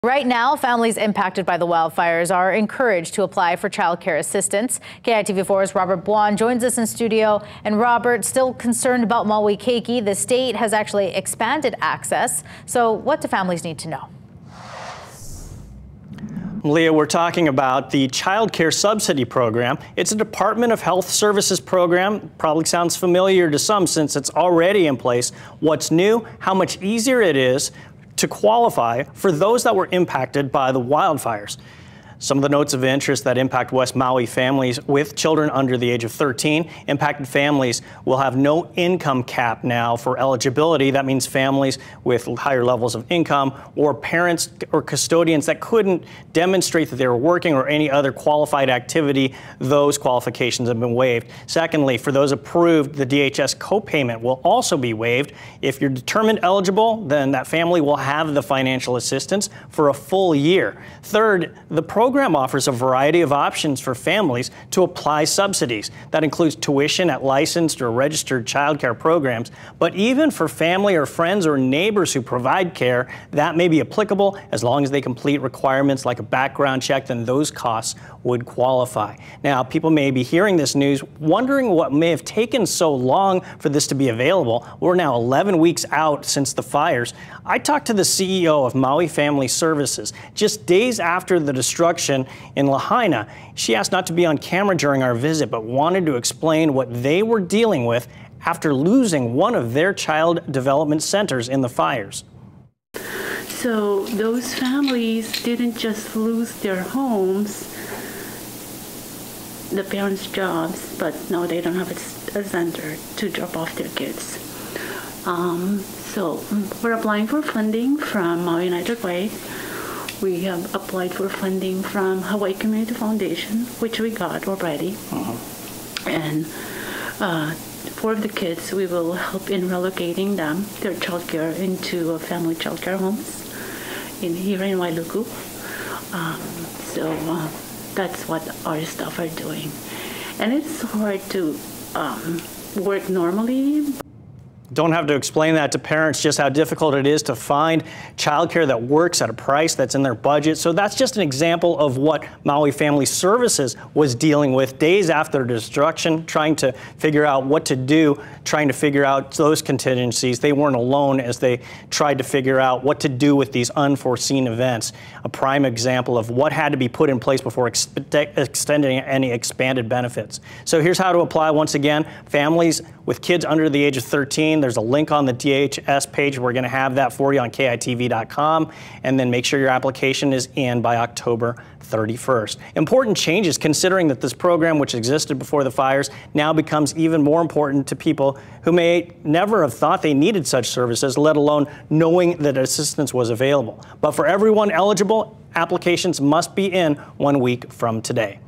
Right now, families impacted by the wildfires are encouraged to apply for child care assistance. KITV4's Robert Buon joins us in studio. And Robert, still concerned about Maui Keiki, the state has actually expanded access. So what do families need to know? Leah, we're talking about the Child Care Subsidy Program. It's a Department of Health Services program. Probably sounds familiar to some since it's already in place. What's new? How much easier it is to qualify for those that were impacted by the wildfires. Some of the notes of interest that impact West Maui families with children under the age of 13. Impacted families will have no income cap now for eligibility. That means families with higher levels of income or parents or custodians that couldn't demonstrate that they were working or any other qualified activity. Those qualifications have been waived. Secondly, for those approved, the DHS copayment will also be waived. If you're determined eligible, then that family will have the financial assistance for a full year. Third, the program offers a variety of options for families to apply subsidies. That includes tuition at licensed or registered childcare programs, but even for family or friends or neighbors who provide care, that may be applicable as long as they complete requirements like a background check, then those costs would qualify. Now, people may be hearing this news wondering what may have taken so long for this to be available. We're now 11 weeks out since the fires. I talked to the CEO of Maui Family Services just days after the destruction in Lahaina. She asked not to be on camera during our visit, but wanted to explain what they were dealing with after losing one of their child development centers in the fires. So those families didn't just lose their homes, the parents' jobs, but no, they don't have a center to drop off their kids. So we're applying for funding from Maui United Way. We have applied for funding from Hawaii Community Foundation, which we got already. And 4 of the kids, we will help in relocating them, their childcare, into family childcare homes here in Wailuku. So that's what our staff are doing. And it's hard to work normally. Don't have to explain that to parents, just how difficult it is to find childcare that works at a price that's in their budget. So that's just an example of what Maui Family Services was dealing with days after the destruction, trying to figure out what to do, trying to figure out those contingencies. They weren't alone as they tried to figure out what to do with these unforeseen events. A prime example of what had to be put in place before extending any expanded benefits. So here's how to apply. Once again, families with kids under the age of 13, there's a link on the DHS page. We're going to have that for you on KITV.com. And then make sure your application is in by October 31st. Important changes considering that this program, which existed before the fires, now becomes even more important to people who may never have thought they needed such services, let alone knowing that assistance was available. But for everyone eligible, applications must be in 1 week from today.